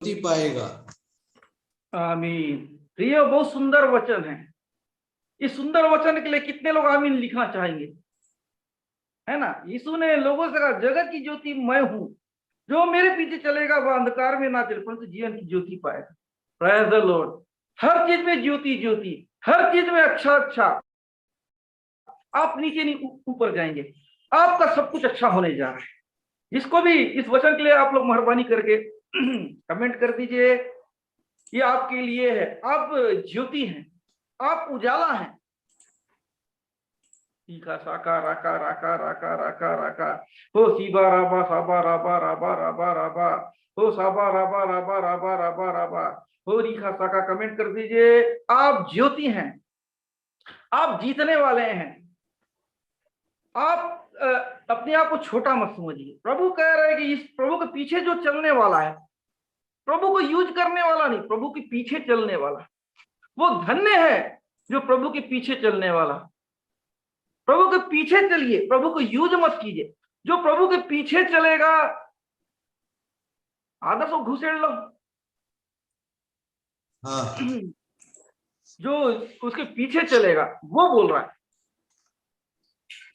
ज्योति पाएगा। आमीन। प्रिय, बहुत सुंदर वचन है। इस सुंदर वचन के लिए कितने लोग आमीन लिखना चाहेंगे? है ना। यीशु ने लोगों से कहा, जगत की ज्योति मैं हूं, जो मेरे पीछे चलेगा वह अंधकार में ना चले परंतु जीवन की ज्योति पाएगा। Praise the Lord. हर चीज में ज्योति ज्योति, हर चीज में अच्छा अच्छा। आप नीचे नहीं ऊपर जाएंगे, आपका सब कुछ अच्छा होने जा रहा है। जिसको भी इस वचन के लिए आप लोग मेहरबानी करके कमेंट कर दीजिए, ये आपके लिए है। आप ज्योति हैं, आप उजाला हैं। तीखा साका राका राका राका राका राका हो सीबा राबा साबा राबा राबा राबा राबा हो साबा राबा राबा राबा राबा राबा हो रीखा साका। कमेंट कर दीजिए, आप ज्योति हैं, आप जीतने वाले हैं। आप अपने आप को छोटा मत समझिए। प्रभु कह रहे हैं कि इस प्रभु के पीछे जो चलने वाला है, प्रभु को यूज करने वाला नहीं, प्रभु के पीछे चलने वाला, वो धन्य है जो प्रभु के पीछे चलने वाला। प्रभु के पीछे चलिए, प्रभु को यूज मत कीजिए। जो प्रभु के पीछे चलेगा, आधा सौ घुसेड़ लो। हाँ। जो उसके पीछे चलेगा वो बोल रहा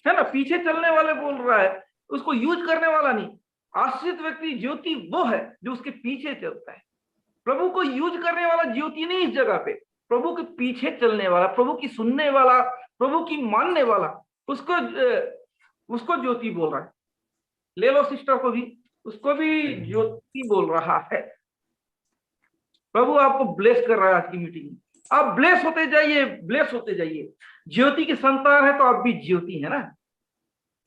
है ना, पीछे चलने वाले बोल रहा है, उसको यूज करने वाला नहीं। आश्रित व्यक्ति ज्योति वो है जो उसके पीछे चलता है। प्रभु को यूज करने वाला ज्योति नहीं इस जगह पे, प्रभु के पीछे चलने वाला, प्रभु की सुनने वाला, प्रभु की मानने वाला, उसको ज्योति बोल रहा है। ले लो सिस्टर को भी, उसको भी ज्योति बोल रहा है। प्रभु आपको ब्लेस कर रहा है आज की मीटिंग में। आप ब्लेस होते जाइए, ब्लेस होते जाइए। ज्योति की संतान है तो आप भी ज्योति है ना।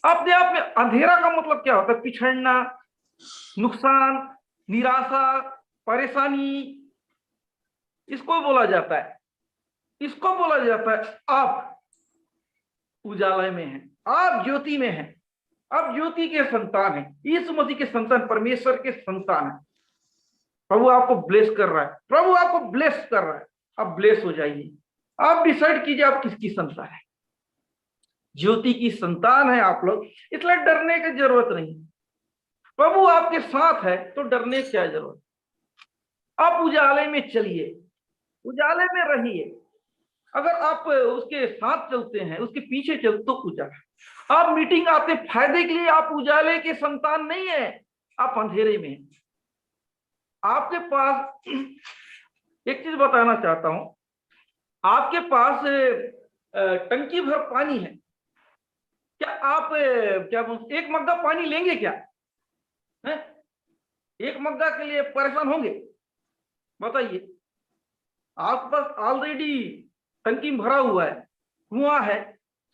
अपने आप में अंधेरा का मतलब क्या होता है? पिछड़ना, नुकसान, निराशा, परेशानी, इसको बोला जाता है, इसको बोला जाता है आप उजाले में हैं, आप ज्योति में हैं, आप ज्योति के संतान हैं, यीशु मसीह के संतान, परमेश्वर के संतान हैं। प्रभु आपको ब्लेस कर रहा है, प्रभु आपको ब्लेस कर रहा है। आप ब्लेस हो जाइए। आप डिसाइड कीजिए आप किसकी संतान है। ज्योति की संतान है आप लोग, इसलिए डरने की जरूरत नहीं। प्रभु आपके साथ है तो डरने की क्या जरूरत। आप उजाले में चलिए, उजाले में रहिए। अगर आप उसके साथ चलते हैं, उसके पीछे चलते तो उजाला। आप मीटिंग आते फायदे के लिए, आप उजाले के संतान नहीं है, आप अंधेरे में हैं। आपके पास एक चीज बताना चाहता हूं, आपके पास टंकी भर पानी है, क्या आप क्या एक मग्गा पानी लेंगे क्या? है? एक मग्गा के लिए परेशान होंगे? बताइए। आपके पास ऑलरेडी टंकी भरा हुआ है, कुआं है,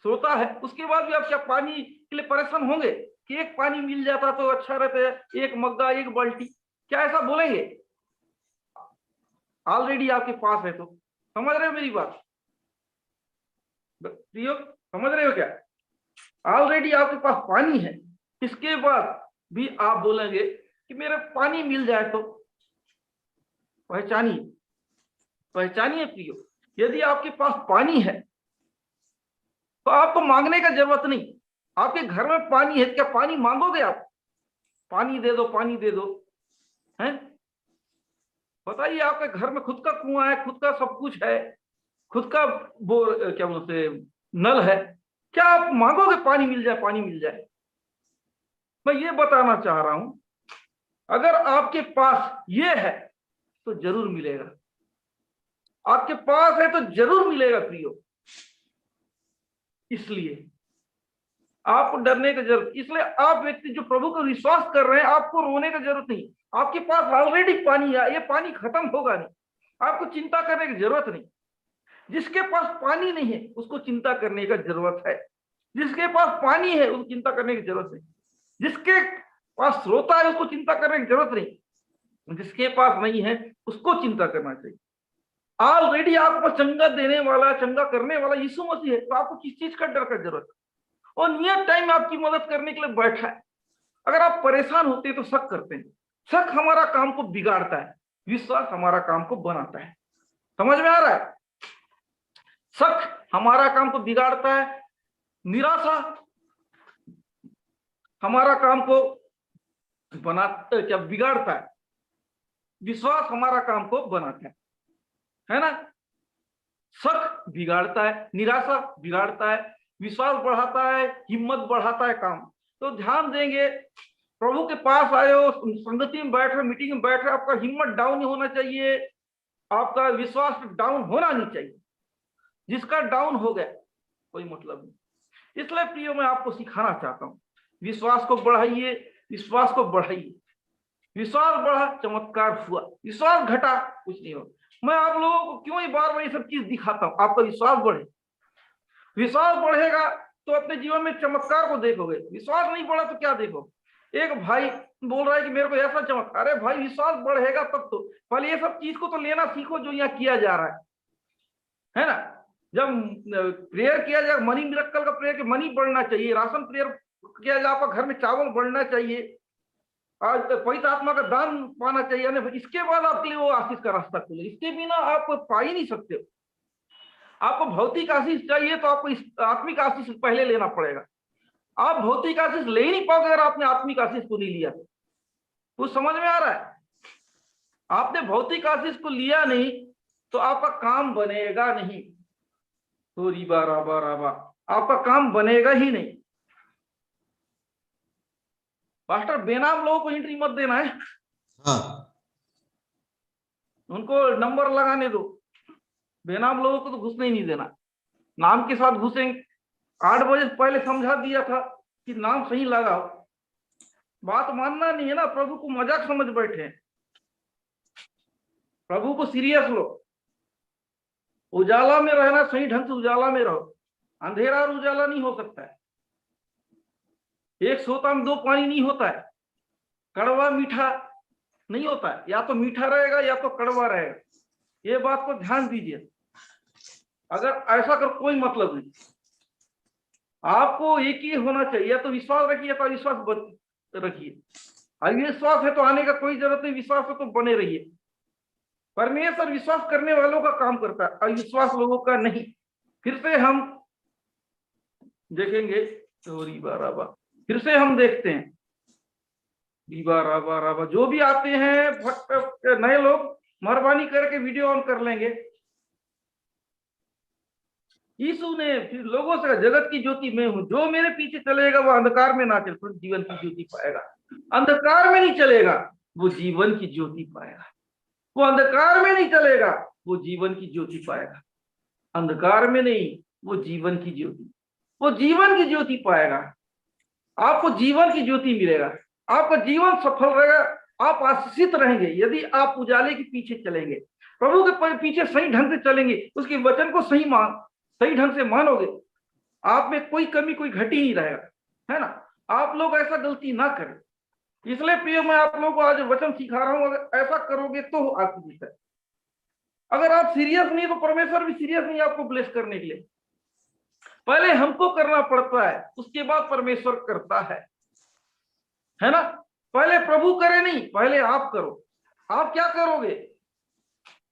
सोता है, उसके बाद भी आप क्या पानी के लिए परेशान होंगे कि एक पानी मिल जाता तो अच्छा रहता, एक मग्गा, एक बाल्टी? क्या ऐसा बोलेंगे? ऑलरेडी आपके पास है तो। समझ रहे हो मेरी बात? प्रियो, समझ रहे हो क्या? ऑलरेडी आपके पास पानी है, इसके बाद भी आप बोलेंगे कि मेरे पानी मिल जाए तो। पहचानिए, पहचानिए प्रियो, यदि आपके पास पानी है तो आपको मांगने का जरूरत नहीं। आपके घर में पानी है, क्या पानी मांगोगे आप? पानी दे दो, पानी दे दो, हैं? बताइए, आपके घर में खुद का कुआं है, खुद का सब कुछ है, खुद का बोर, क्या बोलते, नल है, क्या आप मांगोगे पानी मिल जाए, पानी मिल जाए? मैं ये बताना चाह रहा हूं, अगर आपके पास ये है तो जरूर मिलेगा। आपके पास है तो जरूर मिलेगा प्रियो। इसलिए आपको डरने की जरूरत, इसलिए आप व्यक्ति जो प्रभु को विश्वास कर रहे हैं, आपको रोने की जरूरत नहीं। आपके पास ऑलरेडी पानी है, ये पानी खत्म होगा नहीं, आपको चिंता करने की जरूरत नहीं। जिसके पास पानी नहीं है उसको चिंता करने की जरूरत है, जिसके पास पानी है उसको चिंता करने की जरूरत नहीं, जिसके पास श्रोता है उसको चिंता करने की जरूरत नहीं, जिसके पास नहीं है उसको चिंता करना चाहिए। ऑलरेडी आपको चंगा देने वाला, चंगा करने वाला यीशु मसीह है, तो आपको किस चीज का डर का जरूरत है? और नियत टाइम आपकी मदद करने के लिए बैठा है। अगर आप परेशान होते हैं तो शक करते हैं, शक हमारा काम को बिगाड़ता है, विश्वास हमारा काम को बनाता है। समझ में आ रहा है? शक हमारा काम को बिगाड़ता है, निराशा हमारा काम को बनाता, क्या बिगाड़ता है, विश्वास हमारा काम को बनाता है ना। शक बिगाड़ता है, निराशा बिगाड़ता है, विश्वास बढ़ाता है, हिम्मत बढ़ाता है काम। तो ध्यान देंगे, प्रभु के पास आए हो, संगति में बैठ रहे, मीटिंग में बैठ रहे, आपका हिम्मत डाउन नहीं होना चाहिए, आपका विश्वास डाउन होना नहीं चाहिए। जिसका डाउन हो गया कोई मतलब नहीं। इसलिए प्रियो मैं आपको सिखाना चाहता हूं, विश्वास को बढ़ाइए, विश्वास को बढ़ाइए। विश्वास बढ़ा, चमत्कार हुआ, विश्वास घटा, कुछ नहीं हो। मैं आप लोगों को क्यों ही बार बार ये सब चीज दिखाता हूं, आपका विश्वास बढ़े। विश्वास बढ़ेगा तो अपने जीवन में चमत्कार को देखोगे, विश्वास नहीं बढ़ा तो क्या देखोगे। एक भाई बोल रहा है कि मेरे को ऐसा चमत्कार, अरे भाई विश्वास बढ़ेगा तब तो, पहले ये सब चीज को तो लेना सीखो जो यहाँ किया जा रहा है ना। जब प्रेयर किया जाए, मनी मिरेकल का प्रेयर, मनी बढ़ना चाहिए, राशन प्रेयर किया जाए, आपका घर में चावल बढ़ना चाहिए, आज पवित्र आत्मा का दान पाना चाहिए, इसके बाद आपके लिए वो आशीष का रास्ता खुले। इसके बिना आप पा ही नहीं सकते हो। आपको भौतिक आशीष चाहिए तो आपको आत्मिक आशीष पहले लेना पड़ेगा। आप भौतिक आशीष ले ही नहीं पाओगे अगर आपने आत्मिक आशीष को नहीं लिया। कुछ समझ में आ रहा है? आपने भौतिक आशीष को लिया नहीं तो आपका काम बनेगा नहीं। तो रिबा राबा राबा, आपका काम बनेगा ही नहीं। पास्टर बेनाम लोगों को एंट्री मत देना है, हाँ, उनको नंबर लगाने दो। बेनाम लोगों को तो घुसने ही नहीं देना, नाम के साथ घुसेंगे। 8 बजे पहले समझा दिया था कि नाम सही लगाओ, बात मानना नहीं है ना। प्रभु को मजाक समझ बैठे, प्रभु को सीरियस लो। उजाला में रहना, सही ढंग से उजाला में रहो, अंधेरा और उजाला नहीं हो सकता है। एक सोता में 2 पानी नहीं होता है, कड़वा मीठा नहीं होता है, या तो मीठा रहेगा या तो कड़वा रहेगा। ये बात को ध्यान दीजिए। अगर ऐसा कर कोई मतलब नहीं, आपको एक ही होना चाहिए, या तो विश्वास रखिए या तो विश्वास रखिए। अविश्वास है तो आने का कोई जरूरत नहीं, विश्वास है तो बने रहिए। परमेश्वर विश्वास करने वालों का काम करता है, अविश्वास लोगों का नहीं। फिर से हम देखेंगे, फिर से हम देखते हैं, जो भी आते हैं नए लोग, मेहरबानी करके वीडियो ऑन कर लेंगे। यीशु ने फिर लोगों से, जगत की ज्योति मैं हूं, जो मेरे पीछे चलेगा वो अंधकार में ना चल, जीवन की ज्योति पाएगा। अंधकार में नहीं चलेगा वो जीवन की ज्योति पाएगा। वो अंधकार में नहीं चलेगा वो जीवन की ज्योति पाएगा। अंधकार में नहीं, वो जीवन की ज्योति, वो जीवन की ज्योति पाएगा। आपको जीवन की ज्योति मिलेगा, आपका जीवन सफल रहेगा, आप आशीषित रहेंगे यदि आप उजाले के पीछे चलेंगे, प्रभु के पीछे सही ढंग से चलेंगे, उसके वचन को सही ढंग से मानोगे, आप में कोई कमी कोई घटी नहीं रहेगा, है ना। आप लोग ऐसा गलती ना करें। इसलिए प्रिय मैं आप लोगों को आज वचन सिखा रहा हूं, अगर ऐसा करोगे तो आशीष है। अगर आप सीरियस नहीं तो परमेश्वर भी सीरियस नहीं आपको ब्लेस करने के लिए। पहले हमको करना पड़ता है, उसके बाद परमेश्वर करता है ना। पहले प्रभु करे नहीं, पहले आप करो। आप क्या करोगे?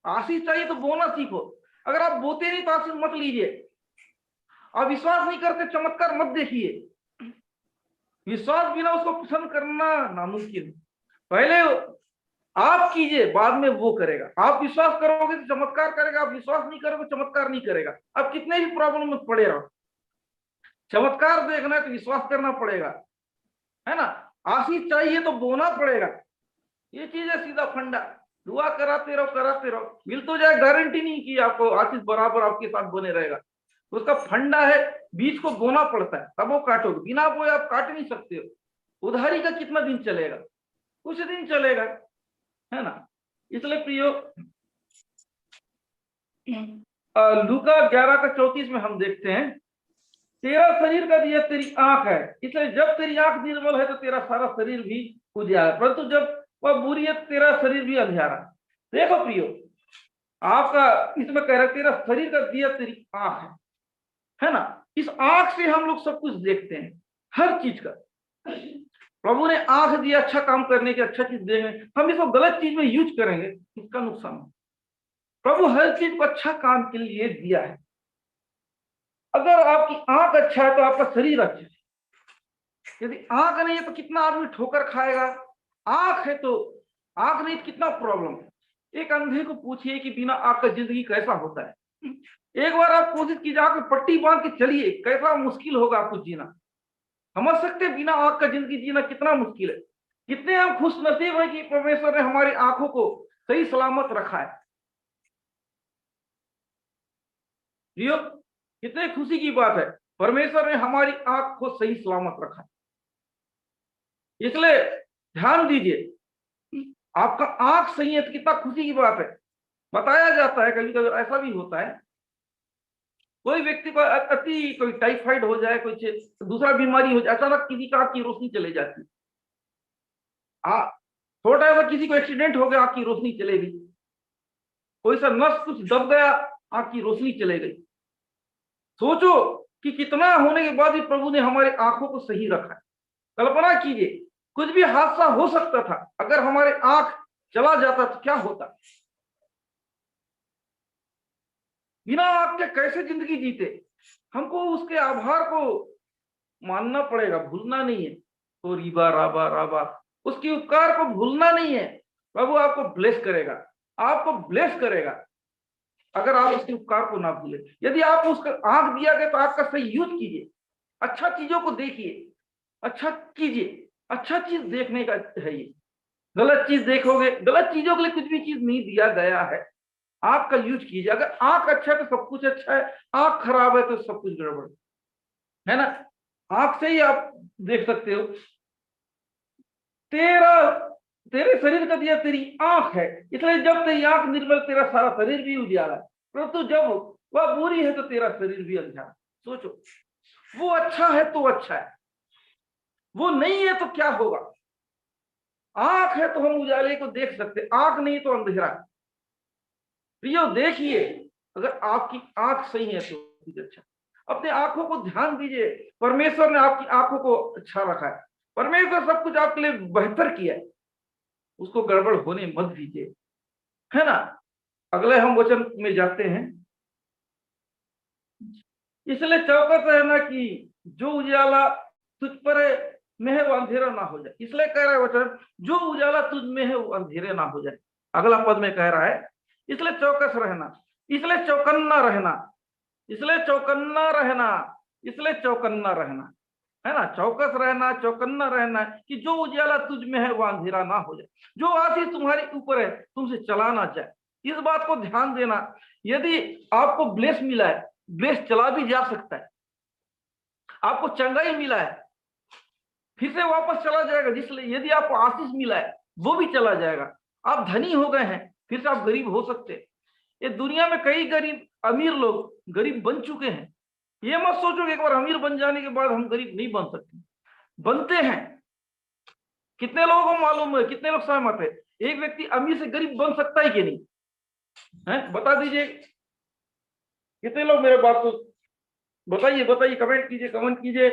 आशीष चाहिए तो बोना सीखो। अगर आप बोते नहीं तो आशीष मत लीजिए। आप विश्वास नहीं करते, चमत्कार मत देखिए। विश्वास बिना उसको पसंद करना नामुमकिन। पहले आप कीजिए, बाद में वो करेगा। आप विश्वास करोगे तो चमत्कार करेगा, आप विश्वास नहीं करोगे चमत्कार नहीं करेगा। आप कितने भी प्रॉब्लम में पड़े रहो, चमत्कार देखना है तो विश्वास करना पड़ेगा, है ना। आशीष चाहिए तो बोना पड़ेगा। ये चीज है सीधा फंडा। दुआ कराते रहो, मिल तो जाए, गारंटी नहीं कि आपको आशीष बराबर आपके साथ बने रहेगा। उसका फंडा है, बीज को बोना पड़ता है तब वो काटोगे, बिना बोए आप काट नहीं सकते हो। उधारी का कितना दिन चलेगा? कुछ दिन चलेगा, है ना। इसलिए प्रियो, लूका 11:34 में हम देखते हैं, तेरा शरीर का दिया तेरी आंख है, इसलिए जब तेरी आंख निर्मल है तो तेरा सारा शरीर भी उजियारा है, परंतु जब वह बुरी है तेरा शरीर भी अंधियारा। देखो प्रियो, आपका इसमें कह रहा है तेरा शरीर का दिया तेरी आंख है ना। इस आंख से हम लोग सब कुछ देखते हैं, हर चीज का। प्रभु ने आंख दिया अच्छा काम करने की, अच्छा चीज देंगे, हम इसको गलत चीज में यूज करेंगे, इसका नुकसान है। प्रभु हर चीज को अच्छा काम के लिए दिया है। अगर आपकी आंख अच्छा है तो आपका शरीर अच्छा है। यदि आंख नहीं है तो कितना आदमी ठोकर खाएगा। आंख है तो आंख नहीं तो कितना प्रॉब्लम है। एक अंधे को पूछिए कि बिना आंख का जिंदगी कैसा होता है। एक बार आप कोशिश कीजिए, आंख में पट्टी बांध के चलिए, कैसा मुश्किल होगा आपको जीना। समझ सकते हैं बिना आंख का जिंदगी जीना कितना मुश्किल है। कितने हम खुश नसीब है कि परमेश्वर ने हमारी आंखों को सही सलामत रखा है। जियो, कितने खुशी की बात है, परमेश्वर ने हमारी आंख को सही सलामत रखा है। इसलिए ध्यान दीजिए, आपका आंख सही है तो कितना खुशी की बात है। बताया जाता है कभी कभी ऐसा भी होता है, कोई व्यक्ति को अति कोई टाइफाइड हो जाए, कोई दूसरा बीमारी हो जाए, अचानक किसी का आंख की रोशनी चले जाती है। थोड़ा सा किसी को एक्सीडेंट हो गया, आंख की रोशनी चले गई। कोई सा नस कुछ दब गया, आंख की रोशनी चले गई। सोचो कि कितना होने के बाद भी प्रभु ने हमारे आंखों को सही रखा है। कल्पना कीजिए, कुछ भी हादसा हो सकता था, अगर हमारे आंख चला जाता तो क्या होता। बिना आंख के कैसे जिंदगी जीते। हमको उसके आभार को मानना पड़ेगा, भूलना नहीं है। तो रीबा राबा राबा, उसके उपकार को भूलना नहीं है। प्रभु आपको ब्लेस करेगा, आपको ब्लेस करेगा अगर आप उसके उपकार को ना भूले। यदि आप उसका आंख दिया गया तो आपका सही यूज कीजिए, अच्छा चीजों को देखिए, अच्छा कीजिए। अच्छा चीज देखने का है ये। गलत चीज देखोगे, गलत चीजों के लिए कुछ भी चीज नहीं दिया गया है। आपका यूज कीजिए। अगर आंख अच्छा है तो सब कुछ अच्छा है, आंख खराब है तो सब कुछ गड़बड़ है ना। आंख से ही आप देख सकते हो। तेरा तेरे शरीर का दिया तेरी आंख है, इसलिए जब तेरी आंख निर्मल तेरा सारा शरीर भी उजियारा है। परंतु जब वह बुरी है तो तेरा शरीर भी अंधा। सोचो, वो अच्छा है तो अच्छा है, वो नहीं है तो क्या होगा। आंख है तो हम उजाले को देख सकते, आंख नहीं तो अंधेरा। प्रियो देखिए, अगर आपकी आंख सही है तो अच्छा। अपने आंखों को ध्यान दीजिए, परमेश्वर ने आपकी आंखों को अच्छा रखा है। परमेश्वर सब कुछ आपके लिए बेहतर किया है, उसको गड़बड़ होने मत दीजिए, है ना। अगले हम वचन में जाते हैं। इसलिए चौकस रहना कि जो उजाला तुझ पर में है वो अंधेरा ना हो जाए। इसलिए कह रहा है वचन, जो उजाला तुझ में है वो अंधेरे ना हो जाए। अगला पद में कह रहा है, इसलिए चौकस रहना, इसलिए चौकन्ना रहना, इसलिए चौकन्ना रहना, इसलिए चौकन्ना रहना, है ना। चौकस रहना, चौकन्ना रहना कि जो उजाला तुझ में है वो अंधेरा ना हो जाए, जो आशीष तुम्हारे ऊपर है तुमसे चला ना जाए। इस बात को ध्यान देना, यदि आपको ब्लेस मिला है, ब्लेस चला भी जा सकता है। आपको चंगाई मिला है, फिर से वापस चला जाएगा। जिसलिए यदि आपको आशीष मिला है वो भी चला जाएगा। आप धनी हो गए हैं, फिर से आप गरीब हो सकते हैं। ये दुनिया में कई गरीब अमीर लोग गरीब बन चुके हैं। ये मत सोचो कि एक बार अमीर बन जाने के बाद हम गरीब नहीं बन सकते, बनते हैं। कितने लोगों को मालूम है, कितने लोग सहमत है, एक व्यक्ति अमीर से गरीब बन सकता है कि नहीं है? बता दीजिए, कितने लोग मेरे बात को बताइए, बताइए, कमेंट कीजिए, कमेंट कीजिए,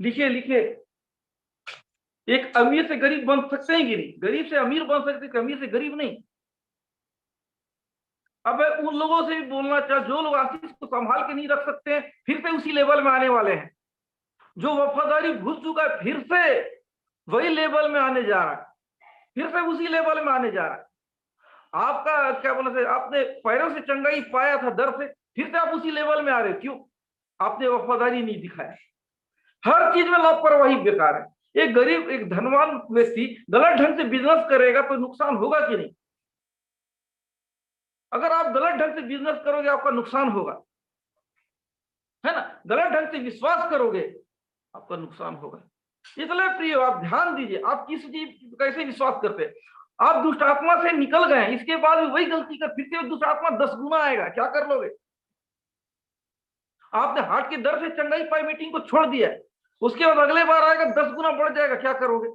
लिखिए लिखिए। एक अमीर से गरीब बन सकते हैं कि नहीं? गरीब से अमीर बन सकते हैं, अमीर से गरीब नहीं। अब उन लोगों से भी बोलना चाह, जो लोग आशीष को संभाल के नहीं रख सकते हैं, फिर से उसी लेवल में आने वाले हैं। जो वफादारी भूल चुका है, फिर से वही लेवल में आने जा रहा है, फिर से उसी लेवल में आने जा रहा है। आपका क्या बोला से, आपने पैरों से चंगाई पाया था दर से, फिर से आप उसी लेवल में आ रहे हो। क्यों? आपने वफादारी नहीं दिखाया। हर चीज में लापरवाही बेकार है। एक गरीब, एक धनवान व्यक्ति गलत ढंग से बिजनेस करेगा तो नुकसान होगा कि नहीं? अगर आप गलत ढंग से बिजनेस करोगे आपका नुकसान होगा, है ना। गलत ढंग से विश्वास करोगे आपका नुकसान होगा। इसलिए प्रिय, आप ध्यान दीजिए, आप किस चीज कैसे विश्वास करते हैं। आप दुष्ट आत्मा से निकल गए, इसके बाद भी वही गलती कर, फिर से दुष्ट आत्मा 10 गुना आएगा, क्या कर लोगे? आपने हार्ट के दर्द से चंगाई पाई, मीटिंग को छोड़ दिया, उसके बाद अगले बार आएगा 10 गुना बढ़ जाएगा, क्या करोगे?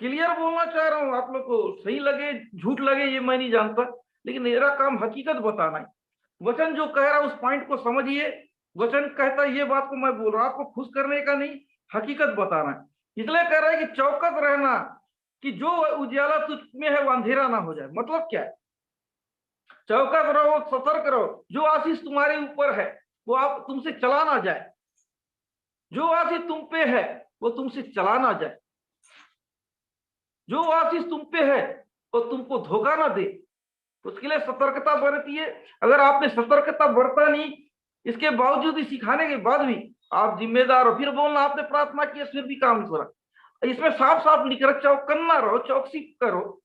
क्लियर बोलना चाह रहा हूं आप लोग को, सही लगे झूठ लगे ये मैं नहीं जानता, लेकिन मेरा काम हकीकत बताना है। वचन जो कह रहा है उस पॉइंट को समझिए। वचन कहता है, ये बात को मैं बोल रहा हूं, आपको खुश करने का नहीं, हकीकत बताना है। इसलिए कह रहा है कि चौकस रहना कि जो उजाला तुझ में है वो अंधेरा ना हो जाए। मतलब क्या है? चौकस रहो, सतर्क रहो, जो आशीष तुम्हारे ऊपर है वो आप तुमसे चला ना जाए, जो आशीष तुम पे है वो तुमसे चला ना जाए। जो आशीष तुम पे है तो तुमको धोखा ना दे, उसके लिए सतर्कता बरतिए। अगर आपने सतर्कता बरता नहीं, इसके बावजूद ही, सिखाने के बाद भी आप जिम्मेदार हो, फिर बोलना आपने प्रार्थना किया फिर भी काम नहीं करा। इसमें साफ साफ लिख रखा, करना रहो, चौकसी करो।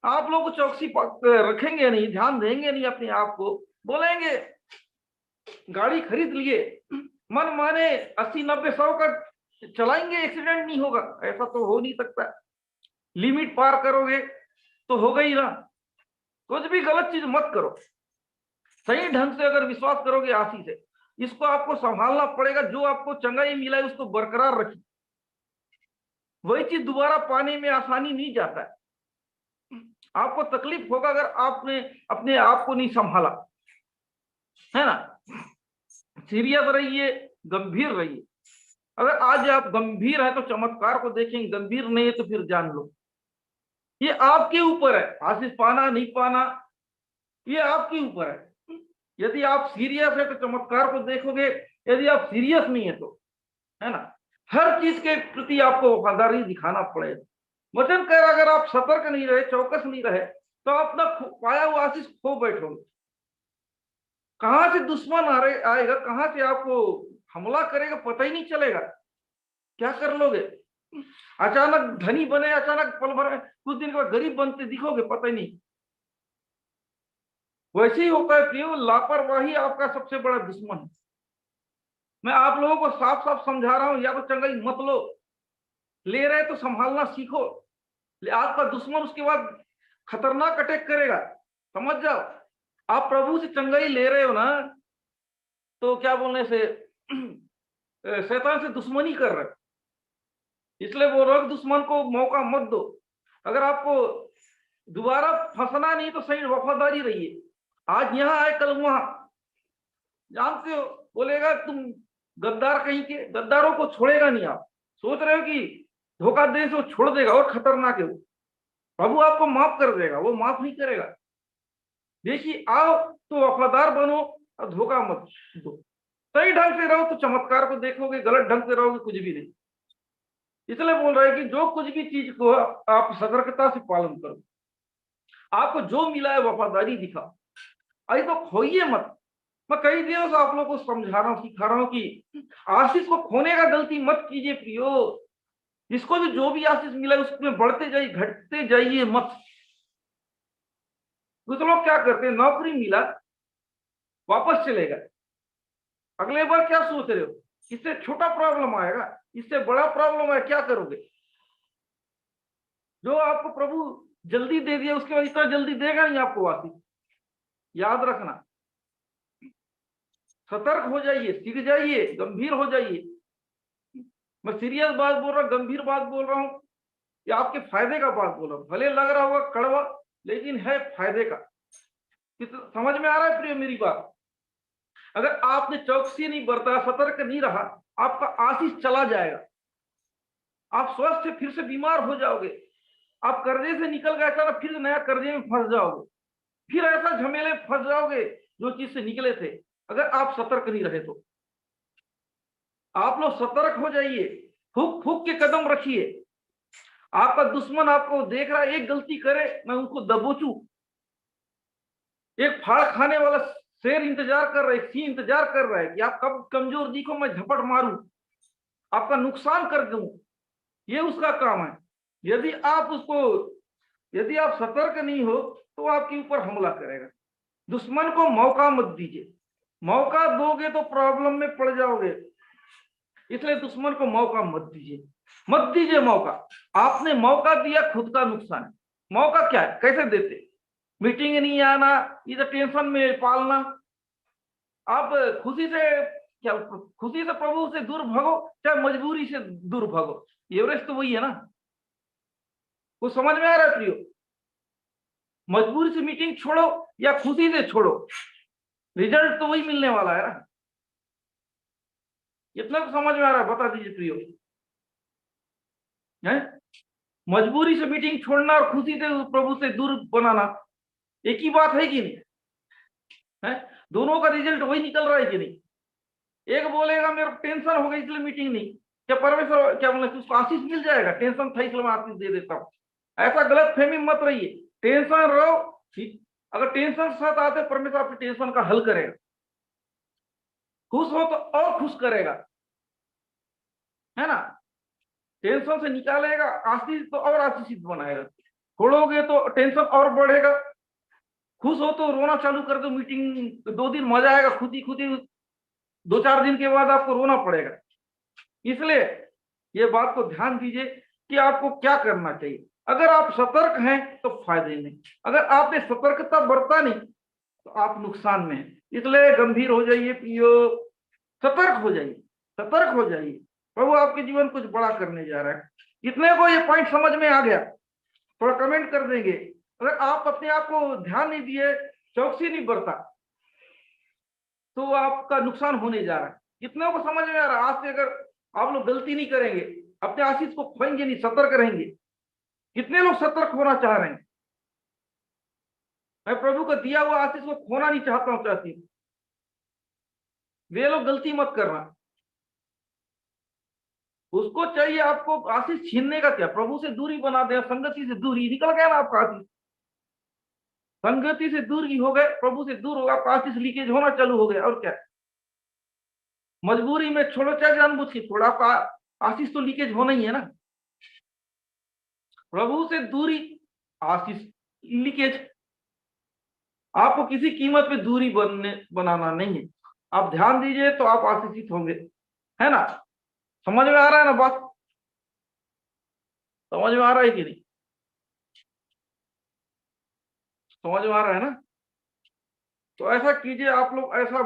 आप लोग चौकसी रखेंगे नहीं, ध्यान देंगे नहीं अपने आप को, बोलेंगे गाड़ी खरीद लिए, मन माने 80-90-100 का चलाएंगे, एक्सीडेंट नहीं होगा, ऐसा तो हो नहीं सकता। लिमिट पार करोगे तो होगा ही ना। कुछ भी गलत चीज मत करो, सही ढंग से अगर विश्वास करोगे आशीष है, इसको आपको संभालना पड़ेगा। जो आपको चंगाई मिला है उसको बरकरार रखिए, वही चीज दोबारा पाने में आसानी नहीं जाता है। आपको तकलीफ होगा अगर आपने अपने आप को नहीं संभाला, है ना। सीरियस रहिए, गंभीर रहिए। अगर आज आप गंभीर है तो चमत्कार को देखेंगे, गंभीर नहीं है तो फिर जान लो ये आपके ऊपर है, आशीष पाना नहीं पाना ये आपके ऊपर है। यदि आप सीरियस है तो चमत्कार को देखोगे, यदि आप सीरियस नहीं है तो, है ना, हर चीज के प्रति आपको वफादारी दिखाना पड़ेगा। वचन कह रहा अगर आप सतर्क नहीं रहे, चौकस नहीं रहे, तो अपना पाया हुआ आशीष खो बैठोगे। कहां से दुश्मन आएगा, कहां से आपको हमला करेगा पता ही नहीं चलेगा। क्या कर लोगे, अचानक धनी बने, अचानक पल भर कुछ दिन के बाद गरीब बनते दिखोगे, पता ही नहीं। वैसे ही होता है प्रियो, लापरवाही आपका सबसे बड़ा दुश्मन है। मैं आप लोगों को साफ साफ समझा रहा हूं, या तो चंगाई मत लो, ले रहे तो संभालना सीखो। आपका दुश्मन उसके बाद खतरनाक अटैक करेगा, समझ जाओ। आप प्रभु से चंगाई ले रहे हो ना, तो क्या बोलने से शैतान से दुश्मनी कर रहे हो। इसलिए बोल रहा हूं दुश्मन को मौका मत दो। अगर आपको दोबारा फंसना नहीं तो सही वफादारी रहिए। आज यहाँ आए कल वहां, जानते हो, बोलेगा तुम गद्दार कहीं के, गद्दारों को छोड़ेगा नहीं। आप सोच रहे हो कि धोखा देने से वो छोड़ देगा, और खतरनाक है वो। प्रभु आपको माफ कर देगा, वो माफ नहीं करेगा। देखिए, आओ तो वफादार बनो और धोखा मत दो। सही ढंग से रहो तो चमत्कार को देखोगे, गलत ढंग से रहोगे कुछ भी नहीं। इसलिए बोल रहे हैं कि जो कुछ भी चीज को आप सतर्कता से पालन करो। आपको जो मिला है वफादारी दिखाओ, अरे तो खोइए मत। मैं कई दिनों से आप लोगों को समझा रहा हूँ, सिखा रहा हूँ कि आशीष को खोने का गलती मत कीजिए प्रियो। जिसको भी जो भी आशीष मिला उसमें बढ़ते जाइए, घटते जाइए मत। कुछ लोग क्या करते हैं, नौकरी मिला वापस चले गए, अगले बार क्या सोच रहे हो, इससे छोटा प्रॉब्लम आएगा, इससे बड़ा प्रॉब्लम है, क्या करोगे। जो आपको प्रभु जल्दी दे दिया उसके बाद इतना जल्दी देगा नहीं आपको आशीष, याद रखना। सतर्क हो जाइए, सीख जाइए, गंभीर हो जाइए। मैं सीरियस बात बोल रहा हूँ, गंभीर बात बोल रहा हूँ, या आपके फायदे का बात बोल रहा हूँ। भले लग रहा होगा कड़वा, लेकिन है फायदे का। समझ में आ रहा है प्रिय मेरी बात। अगर आपने चौकसी नहीं बरता, सतर्क नहीं रहा, आपका आशीष चला जाएगा। आप स्वस्थ फिर से बीमार हो जाओगे। आप कर्जे से निकल गए अचानक फिर नया कर्जे में फंस जाओगे, फिर ऐसा झमेले फंस जाओगे जो चीज से निकले थे, अगर आप सतर्क नहीं रहे तो। आप लोग सतर्क हो जाइए, फूक फूक के कदम रखिए। आपका दुश्मन आपको देख रहा है, एक गलती करे मैं उसको दबोचूं। एक फाड़ खाने वाला शेर इंतजार कर रहा है, सिंह इंतजार कर रहा है कि आप कब कमजोर दिखो, मैं झपट मारूं, आपका नुकसान कर दूं। ये उसका काम है। यदि आप सतर्क नहीं हो तो आपके ऊपर हमला करेगा। दुश्मन को मौका मत दीजिए, मौका दोगे तो प्रॉब्लम में पड़ जाओगे। इसलिए दुश्मन को मौका मत दीजिए मौका। आपने मौका दिया, खुद का नुकसान है। मौका क्या है, कैसे देते, मीटिंग नहीं आना, इधर टेंशन में पालना। आप खुशी से प्रभु से दूर भागो, चाहे मजबूरी से दूर भागो, एवरेज तो वही है ना। वो समझ में आ रहा है प्रियो। मजबूरी से मीटिंग छोड़ो या खुशी से छोड़ो, रिजल्ट तो वही मिलने वाला है ना। इतना तो समझ में आ रहा है, बता दीजिए प्रियो। है मजबूरी से मीटिंग छोड़ना और खुशी से प्रभु से दूर बनाना एक ही बात है कि नहीं है। दोनों का रिजल्ट वही निकल रहा है कि नहीं। एक बोलेगा मेरे टेंशन हो गई इसलिए मीटिंग नहीं, क्या परमेश्वर क्या बोले उसको आशीष मिल जाएगा, टेंशन था इसलिए मैं आशीष दे देता हूं। ऐसा गलत फहमी मत रहिए। टेंशन रहो, अगर टेंशन के साथ आते परमेश्वर आपकी टेंशन का हल करेगा। खुश हो तो और खुश करेगा, है ना। टेंशन से निकालेगा, आशीष तो और आशीषित बनाएगा। छोड़ोगे तो टेंशन और बढ़ेगा। खुश हो तो रोना चालू कर दो, मीटिंग 2 दिन मजा आएगा, खुदी खुदी 2-4 दिन के बाद आपको रोना पड़ेगा। इसलिए ये बात को ध्यान दीजिए कि आपको क्या करना चाहिए। अगर आप सतर्क हैं तो फायदे नहीं, अगर आपने सतर्कता बरता नहीं तो आप नुकसान में हैं। इसलिए गंभीर हो जाइए प्रियो, सतर्क हो जाइए, सतर्क हो जाइए। प्रभु आपके जीवन कुछ बड़ा करने जा रहा है। कितने को ये पॉइंट समझ में आ गया? थोड़ा कमेंट कर देंगे। अगर आप अपने आप को ध्यान नहीं दिए, चौकसी नहीं बरता, तो आपका नुकसान होने जा रहा है। कितने को समझ में आ रहा है? आज से अगर आप लोग गलती नहीं करेंगे, अपने आशीष को खोएंगे नहीं, सतर्क रहेंगे। कितने लोग सतर्क होना चाह रहे हैं? मैं प्रभु को दिया हुआ आशीष को खोना नहीं चाहता हूं, चाहती हूं। वे लोग गलती मत करना। उसको चाहिए आपको आशीष छीनने का क्या? प्रभु से दूरी बना दे, संगति से दूरी, निकल गया ना आपका आशीष। संगति से दूर ही हो गए, प्रभु से दूर होगा, आपका आशीष लीकेज होना चालू हो गया। और क्या? मजबूरी में छोड़ो, चाहे जानबूझ के छोड़ो, आपका आशीष तो लीकेज होना ही है ना। प्रभु से दूरी, आशीष लीकेज। आपको किसी कीमत पे दूरी बनाना नहीं है। आप ध्यान दीजिए तो आप आशीषित होंगे, है ना। समझ में आ रहा है ना बात? समझ में आ रहा है कि नहीं? समझ में आ रहा है ना? तो ऐसा कीजिए आप लोग, ऐसा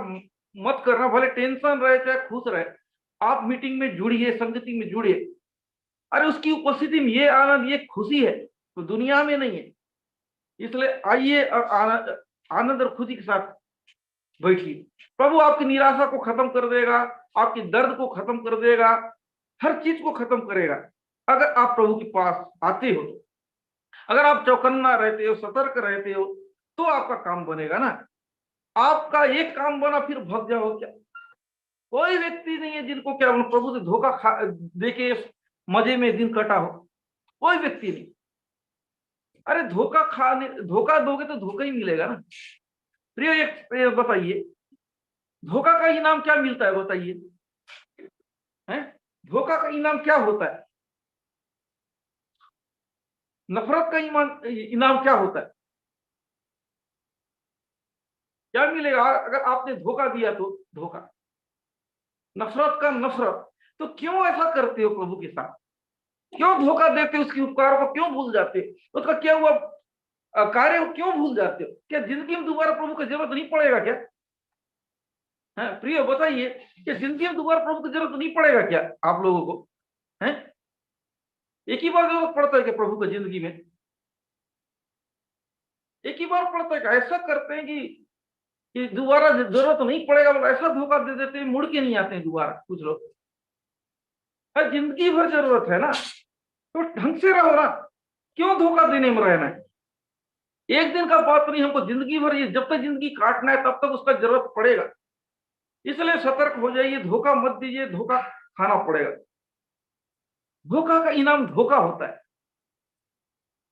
मत करना, भले टेंशन रहे चाहे खुश रहे, आप मीटिंग में जुड़िए, संगति में जुड़िए। अरे उसकी उपस्थिति में ये आनंद, ये खुशी है तो दुनिया में नहीं है। इसलिए आइए और आनंद और खुशी के साथ बैठिए। प्रभु आपकी निराशा को खत्म कर देगा, आपके दर्द को खत्म कर देगा, हर चीज को खत्म करेगा अगर आप प्रभु के पास आते हो। अगर आप चौकन्ना रहते हो, सतर्क रहते हो, तो आपका काम बनेगा ना। आपका एक काम बना फिर भग जाओ क्या? कोई व्यक्ति नहीं है जिनको क्या प्रभु से धोखा खा देके मजे में दिन कटा हो, कोई व्यक्ति नहीं। अरे धोखा दोगे तो धोखा ही मिलेगा ना। प्रिय एक बताइए, धोखा का इनाम क्या मिलता है? बताइए, हैं? धोखा का इनाम क्या होता है? नफरत का इनाम क्या होता है? क्या मिलेगा अगर आपने धोखा दिया? तो धोखा, नफरत का नफरत। तो क्यों ऐसा करते हो प्रभु के साथ? क्यों धोखा देते हो? उसके उपकार को क्यों भूल जाते हो? उसका क्या हुआ कार्य को क्यों भूल जाते हो? क्या जिंदगी में दोबारा प्रभु की जरूरत नहीं पड़ेगा क्या? है प्रिय बताइए, कि जिंदगी में दोबारा प्रभु की जरूरत नहीं पड़ेगा क्या आप लोगों को? है एक ही बार जरूरत पड़ता है क्या प्रभु की जिंदगी में? एक ही बार पड़ता है क्या? ऐसा करते हैं कि दोबारा जरूरत नहीं पड़ेगा, ऐसा धोखा दे देते हैं, मुड़ के नहीं आते हैं दोबारा कुछ लोग। जिंदगी भर जरूरत है ना, तो ढंग से रहो ना। क्यों धोखा देने में रहना है? एक दिन का बात नहीं, हमको जिंदगी भर, ये जब तक जिंदगी काटना है तब तक उसका जरूरत पड़ेगा। इसलिए सतर्क हो जाइए, धोखा मत दीजिए, धोखा खाना पड़ेगा। धोखा का इनाम धोखा होता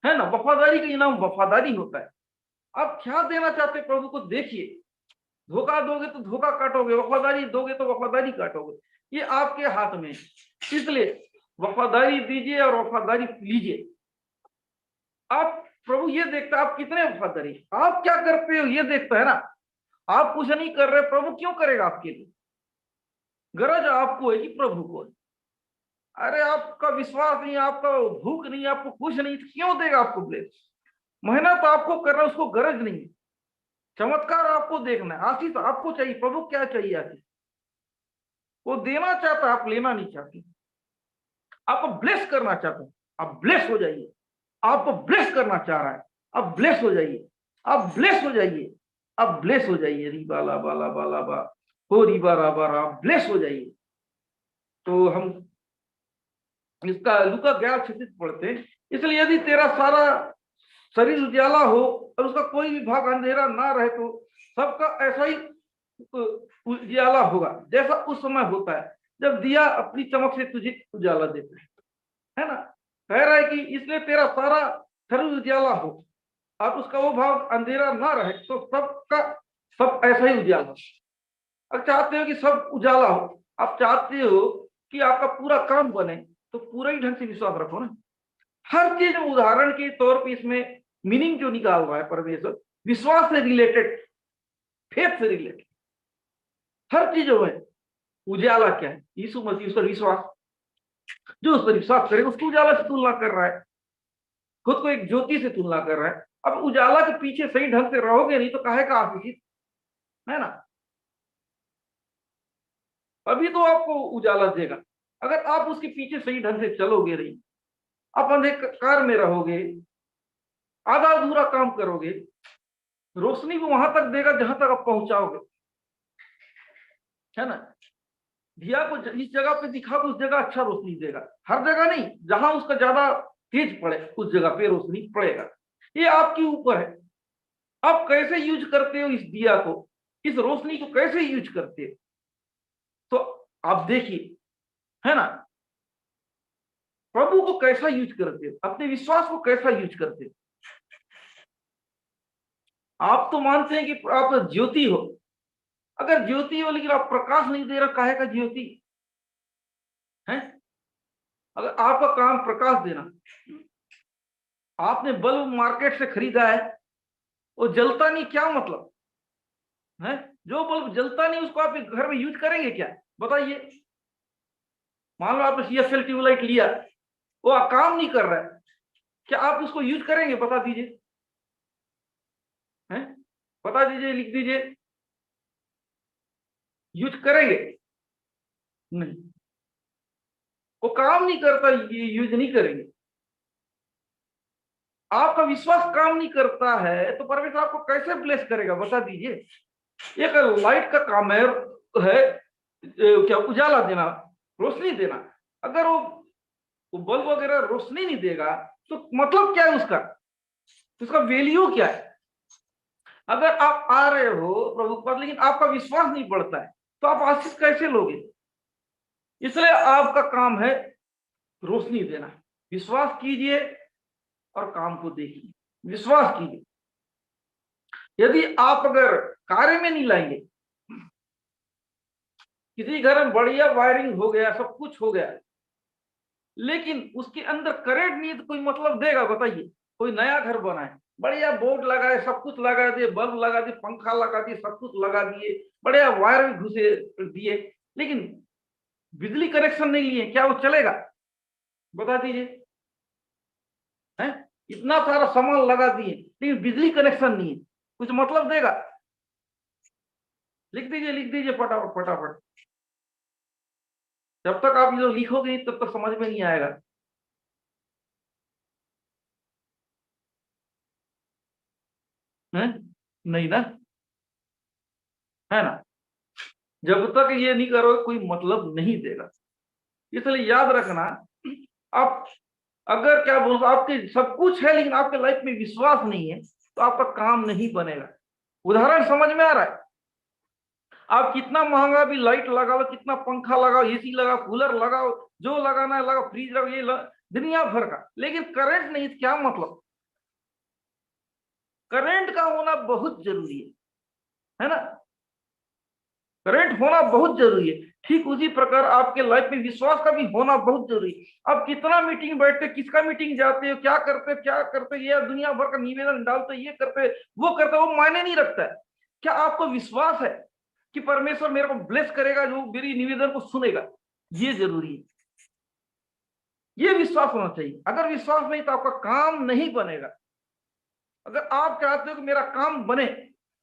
है ना। वफादारी का इनाम वफादारी होता है। आप क्या देना चाहते प्रभु को देखिए। धोखा दोगे तो धोखा काटोगे, वफादारी दोगे तो वफादारी काटोगे, ये आपके हाथ में। इसलिए वफादारी दीजिए और वफादारी लीजिए। आप प्रभु ये देखता है आप कितने वफादारी, आप क्या करते हो ये देखता है ना। आप कुछ नहीं कर रहे, प्रभु क्यों करेगा आपके लिए? गरज आपको है कि प्रभु को। अरे आपका विश्वास नहीं, आपका भूख नहीं, आपको कुछ नहीं, तो क्यों देगा आपको ब्लेस? मेहनत आपको करना, उसको गरज नहीं। चमत्कार आपको देखना है, आशीष आपको चाहिए। प्रभु क्या चाहिए? आशीष वो देना चाहता है, आप लेना नहीं चाहती। आपको ब्लेस करना चाहता हूं, आप ब्लेस हो जाइए। आपको ब्लेस करना चाह रहा है, आप ब्लेस हो जाइए, आप ब्लेस हो जाइए, आप ब्लेस हो जाइए। री बाला बाला बाला बा हो, री बारा बारा, आप ब्लेस हो जाइए। तो हम इसका लूका 11:36 पढ़ते हैं। इसलिए यदि तेरा सारा शरीर उजाला हो और उसका कोई भी भाग अंधेरा ना रहे, तो सबका ऐसा ही उजाला होगा जैसा उस समय होता है जब दिया अपनी चमक से तुझे उजाला देता है ना। कह रहा है कि इसलिए तेरा सारा सर्व उजाला हो, आप उसका वो भाव अंधेरा ना रहे, तो सबका सब ऐसा ही उजाला। अब चाहते हो कि सब उजाला हो, आप चाहते हो कि आपका पूरा काम बने, तो पूरा ही ढंग से विश्वास रखो ना। हर चीज उदाहरण के तौर पे इसमें मीनिंग जो निकाल रहा है परमेश्वर, विश्वास से रिलेटेड, फेथ से रिलेटेड हर चीजों में उजाला क्या है? यीशु मसीह पर विश्वास, जो उस पर विश्वास करेगा उसको उजाला से तुलना कर रहा है, खुद को एक ज्योति से तुलना कर रहा है। अब उजाला के पीछे सही ढंग से रहोगे नहीं तो काहे का आशीषित, है ना? अभी तो आपको उजाला देगा, अगर आप उसके पीछे सही ढंग से चलोगे नहीं, आप अंधकार में रहोगे, आधा अधूरा काम करोगे, रोशनी भी वहां तक देगा जहां तक आप पहुंचाओगे, है ना? दिया को इस जगह पे दिखा तो उस जगह अच्छा रोशनी देगा, हर जगह नहीं, जहां उसका ज्यादा तेज पड़े उस जगह पे रोशनी पड़ेगा। ये आपके ऊपर है, आप कैसे यूज करते हो इस दिया को, इस रोशनी को कैसे यूज करते हो, तो आप देखिए, है ना? प्रभु को कैसा यूज करते हो, अपने विश्वास को कैसा यूज करते हो। आप तो मानते हैं कि आप ज्योति हो, अगर ज्योति हो लेकिन आप प्रकाश नहीं दे रहा, काहे का ज्योति है? अगर आपका काम प्रकाश देना, आपने बल्ब मार्केट से खरीदा है, वो जलता नहीं, क्या मतलब है? जो बल्ब जलता नहीं उसको आप घर में यूज करेंगे क्या, बताइए? मान लो आपने CFL ट्यूबलाइट लिया, वो काम नहीं कर रहा है, क्या आप उसको यूज करेंगे? बता दीजिए, हैं? बता दीजिए, लिख दीजिए, यूज करेंगे? नहीं, वो काम नहीं करता, यूज नहीं करेंगे। आपका विश्वास काम नहीं करता है तो परमेश्वर आपको कैसे ब्लेस करेगा, बता दीजिए? एक लाइट का काम है क्या, उजाला देना, रोशनी देना। अगर वो बल्ब वगैरह रोशनी नहीं देगा तो मतलब क्या है उसका, उसका वैल्यू क्या है? अगर आप आ रहे हो प्रभु के पास लेकिन आपका विश्वास नहीं बढ़ता है तो आप आशीष कैसे लोगे? इसलिए आपका काम है रोशनी देना। विश्वास कीजिए और काम को देखिए, विश्वास कीजिए। यदि आप अगर कार्य में नहीं लाएंगे, किसी घर में बढ़िया वायरिंग हो गया, सब कुछ हो गया, लेकिन उसके अंदर करंट नहीं, तो कोई मतलब देगा, बताइए? कोई नया घर बनाए, बढ़िया बोर्ड लगाए, सब कुछ लगा दिए, बल्ब लगा दिए, पंखा लगा दिए, सब कुछ लगा दिए, बढ़िया वायर भी घुसे दिए, लेकिन बिजली कनेक्शन नहीं लिए, क्या वो चलेगा? बता दीजिए, है? इतना सारा सामान लगा दिए लेकिन बिजली कनेक्शन नहीं है, कुछ मतलब देगा? लिख दीजिए, लिख दीजिए फटाफट फटाफट, जब तक आप ये लिखोगे तब तक समझ में नहीं आएगा। है नहीं ना, है ना? जब तक ये नहीं करोगे कोई मतलब नहीं देगा। इसलिए याद रखना, आप अगर क्या बोल, आपके सब कुछ है लेकिन आपके लाइफ में विश्वास नहीं है तो आपका काम नहीं बनेगा। उदाहरण समझ में आ रहा है? आप कितना महंगा भी लाइट लगाओ, कितना पंखा लगाओ, AC लगाओ, कूलर लगाओ, जो लगाना है लगाओ, फ्रिज लगाओ, दुनिया भर का, लेकिन करंट नहीं, क्या मतलब? करंट का होना बहुत जरूरी है ना? करंट होना बहुत जरूरी है। ठीक उसी प्रकार आपके लाइफ में विश्वास का भी होना बहुत जरूरी है। आप कितना मीटिंग बैठते, किसका मीटिंग जाते हो, क्या करते, ये दुनिया भर का निवेदन डालते, ये करते, वो मायने नहीं रखता है। क्या आपको विश्वास है कि परमेश्वर मेरे को ब्लेस करेगा, जो मेरी निवेदन को सुनेगा? ये जरूरी है, ये विश्वास होना चाहिए। अगर विश्वास नहीं तो आपका काम नहीं बनेगा। अगर आप चाहते हो कि मेरा काम बने,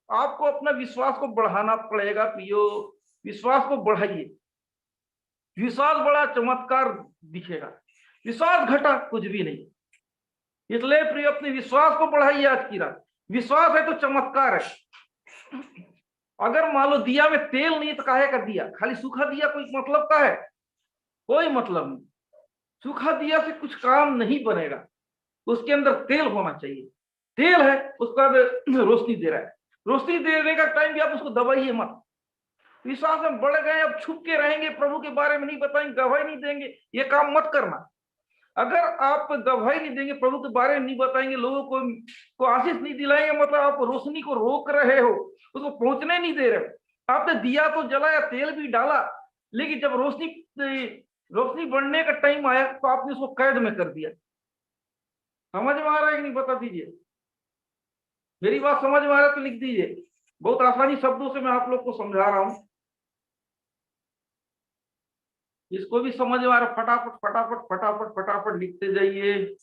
आपको अपना विश्वास को बढ़ाना पड़ेगा। प्रियो, विश्वास को बढ़ाइए। विश्वास बढ़ा चमत्कार दिखेगा, विश्वास घटा कुछ भी नहीं। इसलिए प्रिय, अपने विश्वास को बढ़ाइए आज की रात। विश्वास है तो चमत्कार है। अगर मान लो दिया में तेल नहीं तो काहे का दिया, खाली सूखा दिया कोई मतलब का है? कोई मतलब नहीं। सूखा दिया से कुछ काम नहीं बनेगा, उसके अंदर तेल होना चाहिए। तेल है, उसका रोशनी दे रहा है, रोशनी देने का टाइम भी आप उसको दबाइए मत। विश्वास में बढ़ गए, अब छुप के रहेंगे, प्रभु के बारे में नहीं बताएंगे, गवाही नहीं देंगे, ये काम मत करना। अगर आप गवाही नहीं देंगे, प्रभु के बारे में नहीं बताएंगे, लोगों को आशीष नहीं दिलाएंगे, मतलब आप रोशनी को रोक रहे हो, उसको पहुंचने नहीं दे रहे हो। आपने दिया तो जलाया, तेल भी डाला, लेकिन जब रोशनी बढ़ने का टाइम आया तो आपने उसको कैद में कर दिया। समझ में आ रहा है कि नहीं, बता दीजिए। मेरी बात समझ में आ रहा है तो लिख दीजिए। बहुत आसानी शब्दों से मैं आप लोग को समझा रहा हूं, इसको भी समझ में आ रहा, फटाफट फटाफट फटाफट फटाफट लिखते जाइए।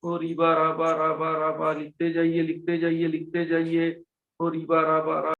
और इबार आबार आबार आबार लिखते जाइए, लिखते जाइए, लिखते जाइए। और इबार आबार